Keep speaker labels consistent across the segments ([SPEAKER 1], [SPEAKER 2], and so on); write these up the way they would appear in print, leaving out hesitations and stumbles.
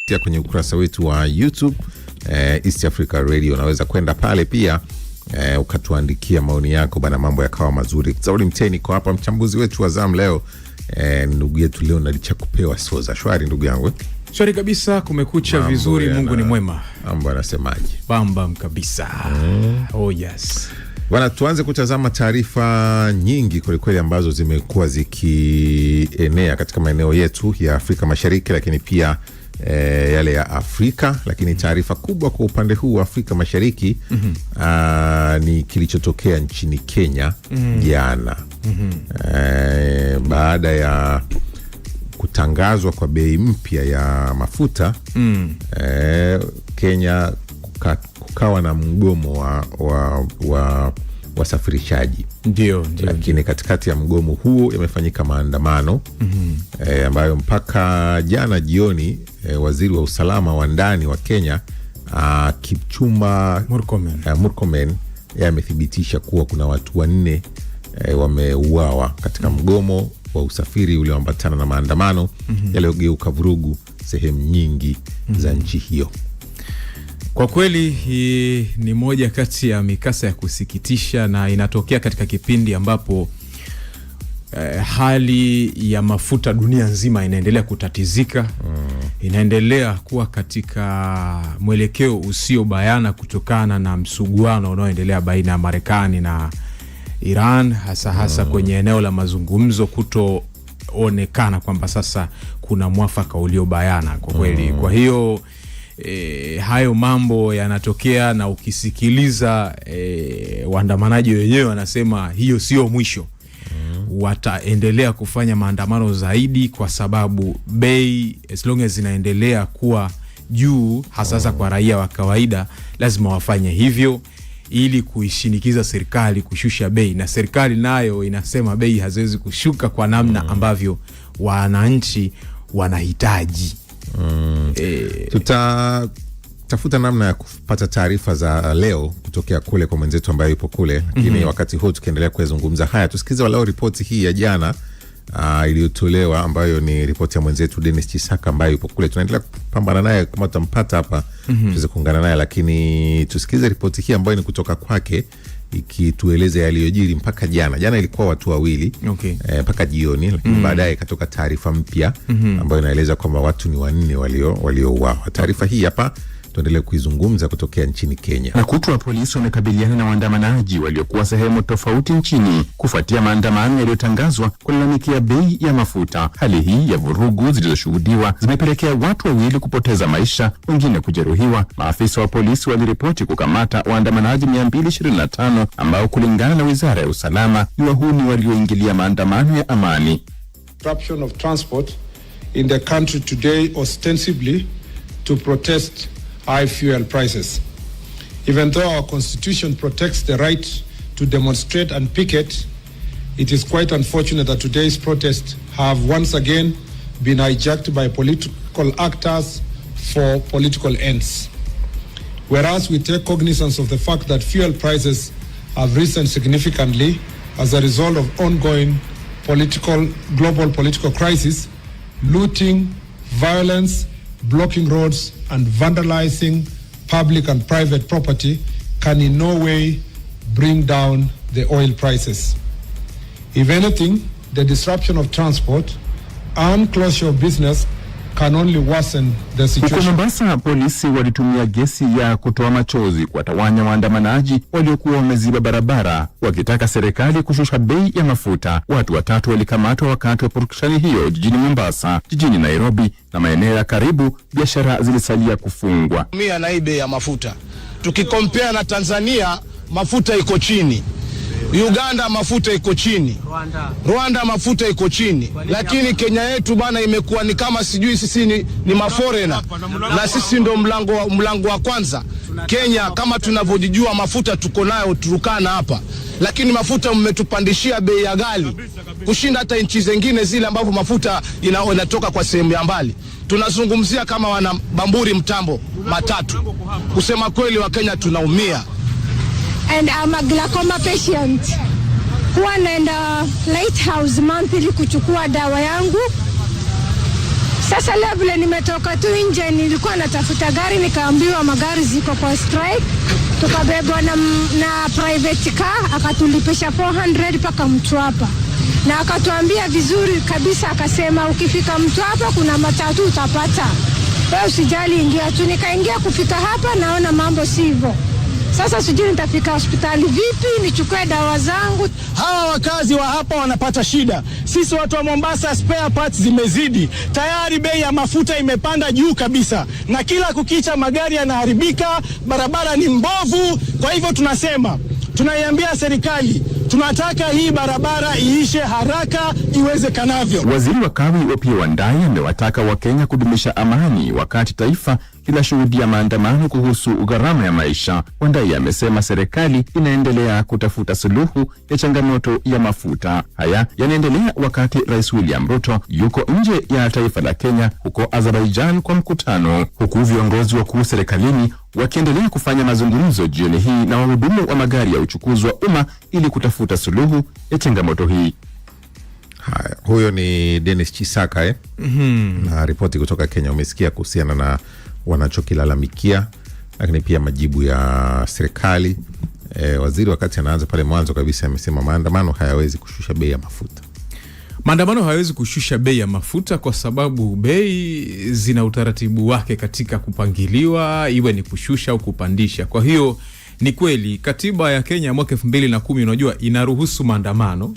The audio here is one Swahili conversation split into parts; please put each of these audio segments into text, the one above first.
[SPEAKER 1] kwenye ukurasa wetu wa YouTube East Africa Radio. Unaweza kwenda pale pia ukatuandikia maoni yako bana, mambo yakawa mazuri. Zauri Mteni kwa hapa, mchambuzi wetu wa zamu leo. Ndugu yetu leo nalichakupewa soza. Shwari ndugu yangu?
[SPEAKER 2] Shwari kabisa, kumekucha vizuri, Mungu ni mwema.
[SPEAKER 1] Mambo anasemaje?
[SPEAKER 2] Bambam kabisa. Oh yes.
[SPEAKER 1] Bwana, tuanze kutazama taarifa nyingi kweli ambazo zimekuwa zikienea katika maeneo yetu ya Afrika Mashariki, lakini pia yale ya Afrika. Lakini taarifa kubwa kwa upande huu wa Afrika Mashariki ni kilichotokea nchini Kenya jana. Baada ya kutangazwa kwa bei mpya ya mafuta, Kenya kukawa na mgomo wa wasafirishaji.
[SPEAKER 2] Ndio.
[SPEAKER 1] Lakini katikati ya mgomo huo yamefanyika maandamano ambayo mpaka jana jioni waziri wa usalama wa ndani wa Kenya Kipchumba Murkomen amethibitisha kuwa kuna watu 4 wameuawa katika mgomo wa usafiri ulioambatana na maandamano yaliyogeuka vurugu sehemu nyingi za nchi hiyo.
[SPEAKER 2] Kwa kweli hii ni moja kati ya mikasa ya kusikitisha, na inatokea katika kipindi ambapo hali ya mafuta dunia nzima inaendelea kutatizika. Inaendelea kuwa katika mwelekeo usio bayana kutokana na msuguano unaoendelea baina ya Marekani na Iran, hasa kwenye eneo la mazungumzo, kutoonekana kwamba sasa kuna mwafaka ulio bayana kwa kweli. Kwa hiyo hayo mambo yanatokea, na ukisikiliza waandamanaji wenyewe wanasema hiyo sio mwisho. Wataendelea kufanya maandamano zaidi, kwa sababu bei as long as zinaendelea kuwa juu, hasa kwa raia wa kawaida, lazima wafanye hivyo ili kuishinikiza serikali kushusha bei, na serikali nayo inasema bei haziwezi kushuka kwa namna ambavyo wananchi wanahitaji.
[SPEAKER 1] Tutatafuta namna ya kupata taarifa za leo kutokea kule kwa mwenzetu ambaye yupo kule, lakini wakati huu tukiendelea kuzungumza haya, tusikize walao ripoti hii ya jana iliyotolewa, ambayo ni ripoti ya mwenzetu Dennis Chisaka ambaye yupo kule. Tunaendelea kupambana naye, kama tutampata hapa tuweze kuungana naye, lakini tusikize ripoti hii ambayo ni kutoka kwake, ikitueleza yaliyojiri mpaka jana. Jana ilikuwa watu 2 mpaka jioni, lakini baadaye ikatoka taarifa mpya ambayo inaeleza kwamba watu ni 4 waliouawa. Taarifa hii hapa, tuendelee kuizungumza kutokea nchini Kenya.
[SPEAKER 3] Na kutwa polisi wamekabiliana na waandamanaji waliokuwa sehemu tofauti nchini kufuatia maandamano yaliyotangazwa kulalamikia bei ya mafuta. Hali hii ya vurugu zilizoshuhudiwa zimepelekea watu 2 kupoteza maisha, wengine kujeruhiwa. Maafisa wa polisi waliripoti kukamata waandamanaji 225 ambao kulingana na Wizara ya Usalama ni wahuni walioingilia maandamano ya amani.
[SPEAKER 4] Disruption of transport in the country today ostensibly to protest high fuel prices. Even though our constitution protects the right to demonstrate and picket, it is quite unfortunate that today's protests have once again been hijacked by political actors for political ends. Whereas we take cognizance of the fact that fuel prices have risen significantly as a result of ongoing global political crisis, looting, violence, blocking roads and vandalizing public and private property can in no way bring down the oil prices. If anything, the disruption of transport and closure of business can only worsen the situation.
[SPEAKER 3] Huko Mombasa, polisi walitumia gesi ya kutoa machozi kuwatawanya waandamanaji waliokuwa wameziba barabara wakitaka serikali kushusha bei ya mafuta. Watu 3 walikamatwa wakati wa purukushani hiyo jijini Mombasa. Jijini Nairobi na maeneo ya karibu, biashara zilisalia kufungwa.
[SPEAKER 5] Na hii bei ya mafuta, tukikompea na Tanzania, mafuta iko chini. Uganda mafuta iko chini. Rwanda mafuta iko chini. Lakini Kenya yetu bana imekuwa ni kama sijui sisi ni maforena, na sisi ndo mlango wa kwanza. Kenya kama tunavyojijua, mafuta tuko nayo Turkana hapa, lakini mafuta mmetupandishia bei ya ghali kushinda hata nchi zingine zile ambapo mafuta inatoka kwa sehemu ya mbali. Tunazungumzia kama wana Bamburi mtambo matatu. Kusema kweli, wa Kenya tunaumia.
[SPEAKER 6] And I'm a glaucoma patient. Huwa naenda Lighthouse monthly kuchukua dawa yangu. Sasa leo vile nimetoka tu nje, nilikuwa natafuta gari, nikaambiwa magari ziko kwa strike. Tukabebwa na private car, akatulipisha 400 paka Mtwapa. Na akatuambia vizuri kabisa, akasema ukifika Mtwapa kuna matatu utapata. Wewe usijali, ingia tu. Nikaingia, kufika hapa naona mambo sivyo. Sasa sijui nitafika hospitali vipi, nichukue dawa zangu.
[SPEAKER 5] Hawa wakazi wa hapa wanapata shida. Sisi watu wa Mombasa spare parts zimezidi. Tayari bei ya mafuta imepanda juu kabisa. Na kila kukicha magari yanaharibika, barabara ni mbovu. Kwa hivyo tunaiambia serikali, tunataka hii barabara iishe haraka iwezekanavyo.
[SPEAKER 3] Waziri wa Kawi Opiyo Wandayi amewataka Wakenya kudumisha amani wakati taifa linashuhudia maandamano kuhusu gharama ya maisha. Wandayi amesema serikali inaendelea kutafuta suluhu ya changamoto ya mafuta. Haya yanaendelea wakati Rais William Ruto yuko nje ya taifa la Kenya huko Azerbaijan kwa mkutano, huku viongozi wakuu serikalini wakiendelea kufanya mazungumzo jioni hii na wahudumu wa magari ya uchukuzi wa umma ili kutafuta suluhu ya changamoto hii.
[SPEAKER 1] Haya, huyo ni Dennis Chisaka na ripoti kutoka Kenya. Umesikia kuhusiana na wanachokilalamikia, lakini pia majibu ya serikali. Waziri wakati anaanza pale mwanzo kabisa amesema maandamano hayawezi kushusha bei ya mafuta.
[SPEAKER 2] Maandamano hayawezi kushusha bei ya mafuta kwa sababu bei zina utaratibu wake katika kupangiliwa, iwe ni kushusha au kupandisha. Kwa hiyo ni kweli katiba ya Kenya mwaka 2010 unajua inaruhusu maandamano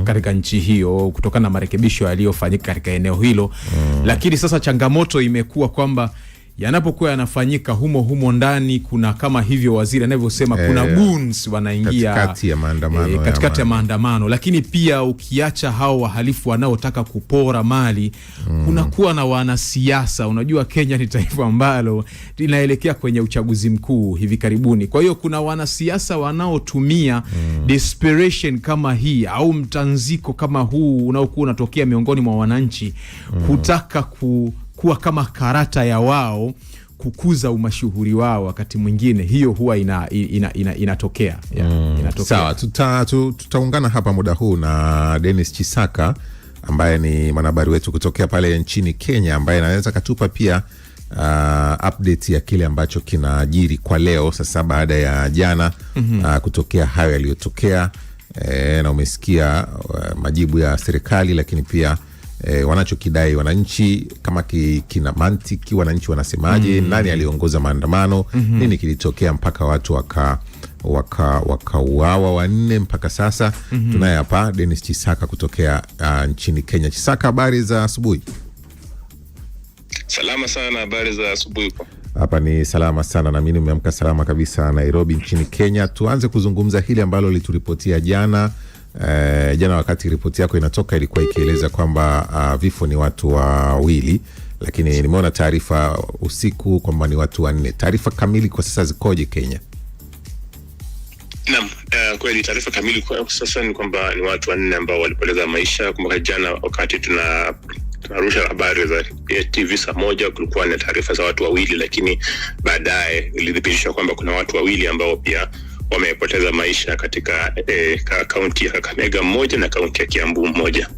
[SPEAKER 2] katika nchi hiyo kutokana na marekebisho yaliyofanyika katika eneo hilo. Lakini sasa changamoto imekuwa kwamba yanapokuwa yanafanyika humo ndani kuna kama hivyo waziri anavyosema kuna goons wanaingia katikati ya maandamano. Lakini pia ukiacha hao wahalifu wanaotaka kupora mali, kuna kuwa na wanasiasa. Unajua Kenya ni taifa ambalo linaelekea kwenye uchaguzi mkuu hivi karibuni. Kwa hiyo kuna wanasiasa wanaotumia desperation kama hii au mtanziko kama huu unaokuwa unatokea miongoni mwa wananchi kutaka kuwa kama karata ya wao kukuza umashuhuri wao. Wakati mwingine hiyo huwa inatokea.
[SPEAKER 1] Sawa, tutaungana hapa muda huu na Dennis Chisaka ambaye ni mwanahabari wetu kutokea pale nchini Kenya, ambaye anaweza katupa pia update ya kile ambacho kinajiri kwa leo sasa baada ya jana kutokea hayo yaliyotokea. Na umesikia majibu ya serikali, lakini pia wanachokidai wananchi kama kina mantiki. Wananchi wanasemaje? Nani aliongoza maandamano? Nini kilitokea mpaka watu wakauawa wanne mpaka sasa? Tunaye hapa Dennis Chisaka kutokea nchini Kenya. Chisaka, habari za asubuhi.
[SPEAKER 7] Salama sana, habari za asubuhi.
[SPEAKER 1] Hapa ni salama sana, na mimi nimeamka salama kabisa Nairobi nchini Kenya. Tuanze kuzungumza hili ambalo lituripotia jana. Jana wakati ripoti yako inatoka ilikuwa ikieleza kwamba vifo ni watu wawili, lakini nimeona taarifa usiku kwamba ni watu 4. Taarifa kamili kwa sasa zikoje Kenya?
[SPEAKER 7] Naam, kweli taarifa kamili kwa sasa ni kwamba ni watu 4 ambao walipoteza maisha. Kumbuka jana wakati tunarusha habari za TV saa 1 kulikuwa na taarifa za watu 2, lakini baadaye ilithibitishwa kwamba kuna watu 2 ambao pia wamepoteza maisha katika kaunti ya Kakamega mmoja na kaunti ya Kiambu mmoja.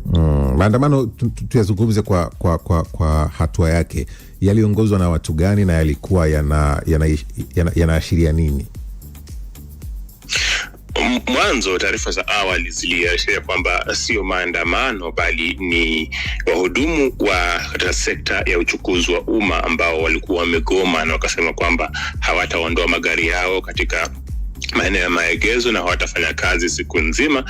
[SPEAKER 1] Maandamano tuyazungumze kwa hatua yake. Yaliongozwa na watu gani na yalikuwa yanaashiria nini?
[SPEAKER 7] Mwanzo taarifa za awali ziliashiria kwamba sio maandamano bali ni wahudumu wa katika sekta ya uchukuzi wa umma ambao walikuwa wamegoma na wakasema kwamba hawataondoa magari yao katika maeneo ya maegezo na hawatafanya kazi siku nzima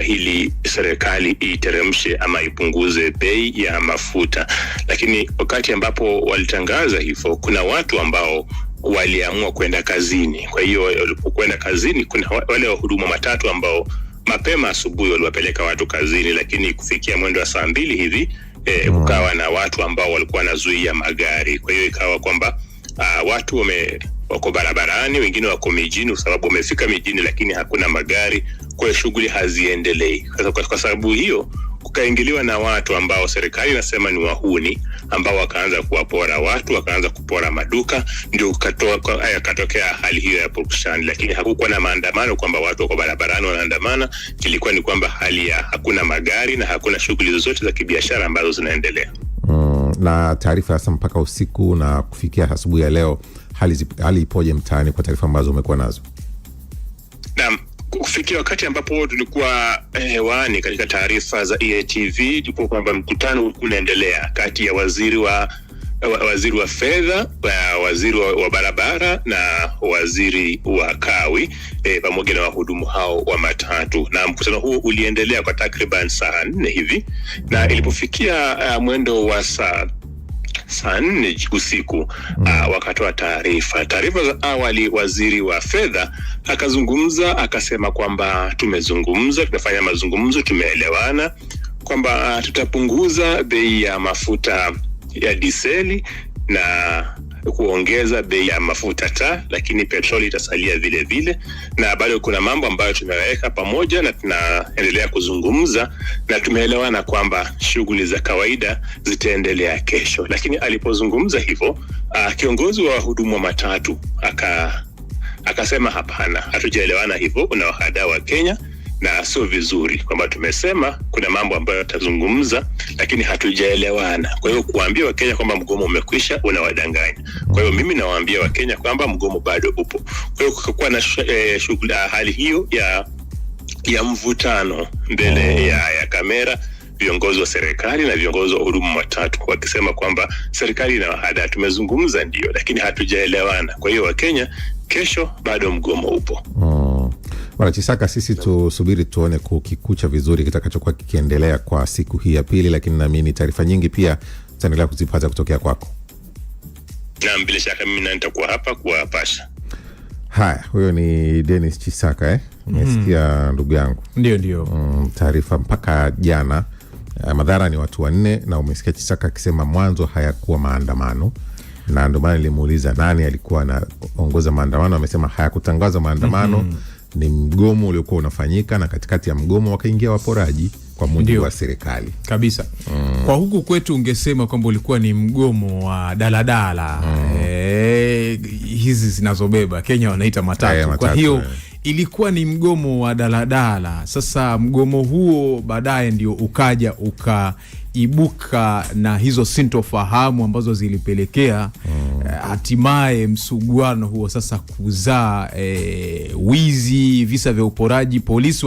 [SPEAKER 7] ili serikali iteremshe ama ipunguze bei ya mafuta. Lakini wakati ambapo walitangaza hivyo, kuna watu ambao waliamua kwenda kazini. Kwa hiyo walipokwenda kazini, kuna wale wahudumu matatu ambao mapema asubuhi waliwapeleka watu kazini, lakini kufikia mwendo wa saa 2 hivi kukawa na watu ambao walikuwa wanazuia magari. Kwa hiyo ikawa kwamba watu wako barabarani, wengine wako mijini kwa sababu wamefika mijini lakini hakuna magari, kwa hiyo shughuli haziendelei. Kwa sababu hiyo kukaingiliwa na watu ambao serikali inasema ni wahuni, ambao wakaanza kuwapora watu, wakaanza kupora maduka, ndio katokea hali hiyo ya purukushani. Lakini hakukuwa na maandamano kwamba watu wako barabarani wanaandamana, kilikuwa ni kwamba hali ya hakuna magari na hakuna shughuli zozote za kibiashara ambazo zinaendelea.
[SPEAKER 1] Na taarifa sasa mpaka usiku na kufikia asubuhi ya leo, hali ipoje mtaani kwa taarifa ambazo umekuwa nazo?
[SPEAKER 7] Naam, kufikia wakati ambapo tulikuwa hewani katika taarifa za EATV, ilikuwa kwamba mkutano unaendelea kati ya waziri wa fedha, waziri wa barabara na waziri wa kawi pamoja na wahudumu hao wa matatu, na mkutano huo uliendelea kwa takriban saa 4 hivi, na ilipofikia mwendo wa saa 4 usiku wakatoa taarifa za awali. Waziri wa fedha akazungumza, akasema kwamba tumefanya mazungumzo, tumeelewana kwamba tutapunguza bei ya mafuta ya diseli na kuongeza bei ya mafuta taa, lakini petroli itasalia vile vile, na bado kuna mambo ambayo tumeweka pamoja na tunaendelea kuzungumza, na tumeelewana kwamba shughuli za kawaida zitaendelea kesho. Lakini alipozungumza hivyo, kiongozi wa wahudumu wa matatu akasema hapana, hatujaelewana hivyo, unawahadaa wa Kenya na sio vizuri, kwamba tumesema kuna mambo ambayo tutazungumza lakini hatujaelewana. Kwa hiyo kuambia Wakenya kwamba mgomo umekwisha, unawadanganya. Kwa hiyo mimi nawaambia Wakenya kwamba mgomo bado upo. Kwa hiyo kukakuwa na shughuli, hali hiyo ya mvutano mbele ya kamera, viongozi wa serikali na viongozi wa hudumu matatu wakisema kwamba serikali inawahadaa, tumezungumza ndio, lakini hatujaelewana. Kwa hiyo Wakenya, kesho bado mgomo upo.
[SPEAKER 1] Bwana Chisaka, sisi tusubiri tuone kukikucha vizuri kitakachokuwa kikiendelea kwa siku hii ya pili, lakini naamini taarifa nyingi pia tutaendelea kuzipata kutokea kwako.
[SPEAKER 7] Na bila shaka mimi nitakuwa hapa kuwapasha.
[SPEAKER 1] Haya, huyo ni Dennis Chisaka umesikia ndugu yangu?
[SPEAKER 2] Ndio.
[SPEAKER 1] Taarifa mpaka jana, madhara ni watu 4, na umesikia Chisaka akisema mwanzo hayakuwa maandamano, na ndio maana nilimuuliza nani alikuwa anaongoza maandamano. Amesema hayakutangaza maandamano, ni mgomo uliokuwa unafanyika, na katikati ya mgomo wakaingia waporaji kwa mujibu wa serikali
[SPEAKER 2] kabisa. Kwa huku kwetu ungesema kwamba ulikuwa ni mgomo wa daladala, hizi zinazobeba Kenya wanaita matatu. Kwa hiyo ilikuwa ni mgomo wa daladala. Sasa mgomo huo baadaye ndio ukaibuka na hizo sintofahamu ambazo zilipelekea hatimaye msuguano huo sasa kuzaa wizi, visa vya uporaji, polisi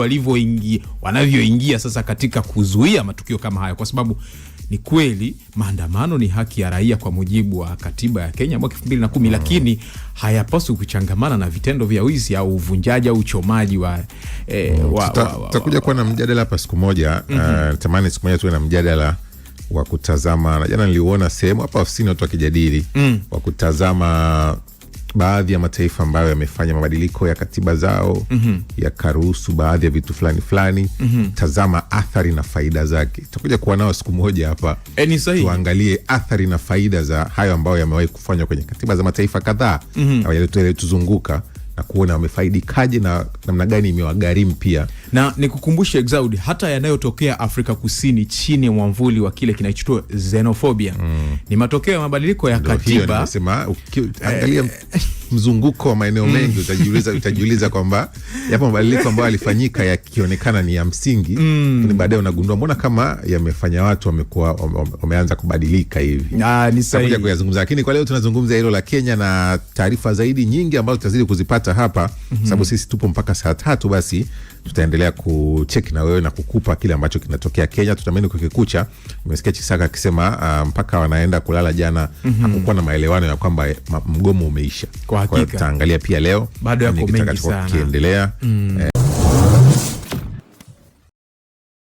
[SPEAKER 2] wanavyoingia sasa katika kuzuia matukio kama haya, kwa sababu ni kweli maandamano ni haki ya raia kwa mujibu wa katiba ya Kenya mwaka 2010, lakini hayapaswi kuchangamana na vitendo vya wizi au uvunjaji au uchomaji wa
[SPEAKER 1] tutakuja kuwa na mjadala hapa siku moja. Tamani siku moja tuwe na mjadala wa kutazama, na jana niliuona sehemu hapa ofisini watu wakijadili wa kutazama baadhi ya mataifa ambayo yamefanya mabadiliko ya katiba zao, yakaruhusu baadhi ya vitu fulani. Tazama athari na faida zake. Tutakuja kuwa nao siku moja hapa, tuangalie athari na faida za hayo ambayo yamewahi kufanywa kwenye katiba za mataifa kadhaa yaliyotuzunguka, na kuona wamefaidikaje na namna gani imewagharimu pia.
[SPEAKER 2] Na nikukumbushe Exaudi, hata yanayotokea Afrika Kusini chini ya mwamvuli wa kile kinachoitwa xenophobia ni matokeo ya mabadiliko ya katiba.
[SPEAKER 1] Nasema angalia mzunguko wa maeneo mengi, utajiuliza kwamba yapo mabadiliko ambayo yalifanyika yakionekana ni ya msingi, lakini baadaye unagundua mbona kama yamefanya watu wameanza kubadilika hivi.
[SPEAKER 2] Ni sahihi
[SPEAKER 1] kuyazungumza, lakini kwa leo tunazungumza hilo la Kenya, na taarifa zaidi nyingi ambazo tutazidi kuzipata hapa sababu sisi tupo mpaka saa 3. Basi tutaendelea kucheki na wewe na kukupa kile ambacho kinatokea Kenya. Tutamani kukikucha. Umesikia Chisaka akisema mpaka wanaenda kulala jana hakukuwa na maelewano ya kwamba mgomo umeisha.
[SPEAKER 2] Kwa hakika
[SPEAKER 1] tutaangalia pia leo
[SPEAKER 2] bado yako mengi sana
[SPEAKER 1] kiendelea.